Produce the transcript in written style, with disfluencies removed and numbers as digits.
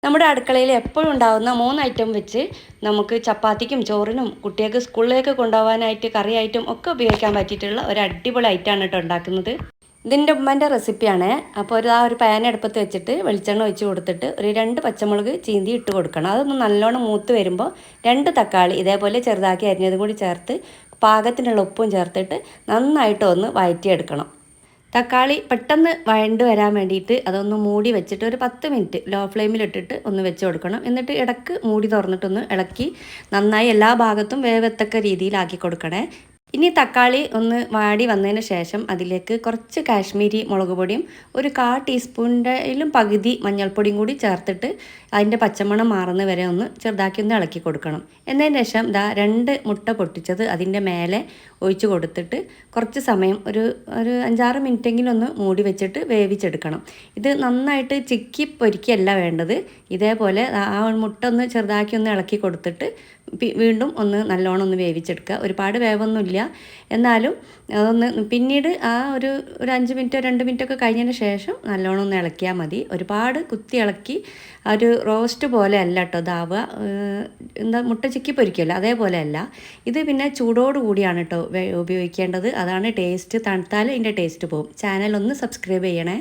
നമ്മുടെ അടുക്കളയിൽ എപ്പോഴും ഉണ്ടാകുന്ന 3 ഐറ്റം വെച്ച് നമുക്ക് ചപ്പാത്തിക്കും ചോറിനും കുട്ടികൾക്ക് സ്കൂളിലേക്ക് കൊണ്ടുപോകാനായിട്ട് കറിയായിട്ടും ഒക്കെ ഉപയോഗിക്കാൻ പറ്റിയിട്ടുള്ള ഒരു അടിപൊളി ഐറ്റമാണ് കേട്ടോ ഉണ്ടാക്കുന്നത്. ഇതിൻ്റെ ഉമ്മൻ്റെ റെസിപ്പിയാണ്. അപ്പോൾ ഒരു പാൻ അടുപ്പത്ത് വെച്ചിട്ട് വെളിച്ചെണ്ണ ഒഴിച്ച് കൊടുത്തിട്ട് ഒരു 2 പച്ചമുളക് ചീന്തി ഇട്ട് കൊടുക്കണം. അതൊന്ന് നല്ലോണം മൂത്ത് വരുമ്പോൾ 2 തക്കാളി ഇതേപോലെ ചെറുതാക്കി അരിഞ്ഞതും കൂടി ചേർത്ത് പാകത്തിനുള്ള ഉപ്പും ചേർത്തിട്ട് നന്നായിട്ട് ഒന്ന് വഴറ്റിയെടുക്കണം. തക്കാളി പെട്ടെന്ന് വഴണ്ട് വരാൻ വേണ്ടിയിട്ട് അതൊന്ന് മൂടി വെച്ചിട്ട് ഒരു 10 മിനിറ്റ് ലോ ഫ്ലെയിമിലിട്ടിട്ട് ഒന്ന് വെച്ച് കൊടുക്കണം. എന്നിട്ട് ഇടയ്ക്ക് മൂടി തുറന്നിട്ടൊന്ന് ഇളക്കി നന്നായി എല്ലാ ഭാഗത്തും വേവത്തക്ക രീതിയിലാക്കി കൊടുക്കണേ. ഇനി തക്കാളി ഒന്ന് വാടി വന്നതിന് ശേഷം അതിലേക്ക് കുറച്ച് കാശ്മീരി മുളക് പൊടിയും ഒരു 1/4 ടീസ്പൂണിൻ്റെയിലും പകുതി മഞ്ഞൾപ്പൊടിയും കൂടി ചേർത്തിട്ട് അതിൻ്റെ പച്ചമണം മാറുന്ന വരെ ഒന്ന് ചെറുതാക്കി ഒന്ന് ഇളക്കി കൊടുക്കണം. എന്നതിന് ശേഷം 2 മുട്ട പൊട്ടിച്ചത് അതിൻ്റെ മേലെ ഒഴിച്ച് കൊടുത്തിട്ട് കുറച്ച് സമയം ഒരു 5-6 മിനിറ്റെങ്കിലും ഒന്ന് മൂടി വെച്ചിട്ട് വേവിച്ചെടുക്കണം. ഇത് നന്നായിട്ട് ചിക്കി പൊരിക്കുകയല്ല വേണ്ടത്. ഇതേപോലെ ആ മുട്ട ഒന്ന് ചെറുതാക്കി ഒന്ന് ഇളക്കി കൊടുത്തിട്ട് വീണ്ടും ഒന്ന് നല്ലോണം ഒന്ന് വേവിച്ചെടുക്കുക. ഒരുപാട് വേവൊന്നുമില്ല, എന്നാലും അതൊന്ന് പിന്നീട് ഒരു 5 മിനിറ്റോ 2 മിനിറ്റോ ഒക്കെ കഴിഞ്ഞതിന് ശേഷം നല്ലോണം ഒന്ന് ഇളക്കിയാൽ മതി. ഒരുപാട് കുത്തി ഇളക്കി ഒരു റോസ്റ്റ് പോലെ അല്ല കേട്ടോ ഇതാവുക. മുട്ട ചിക്കി പൊരിക്കുമല്ലോ അതേപോലെ അല്ല ഇത്. പിന്നെ ചൂടോട് കൂടിയാണ് കേട്ടോ ഉപയോഗിക്കേണ്ടത്. അതാണ് ടേസ്റ്റ്. തണുത്താൽ ഇതിൻ്റെ ടേസ്റ്റ് പോകും. ചാനൽ ഒന്ന് സബ്സ്ക്രൈബ് ചെയ്യണേ.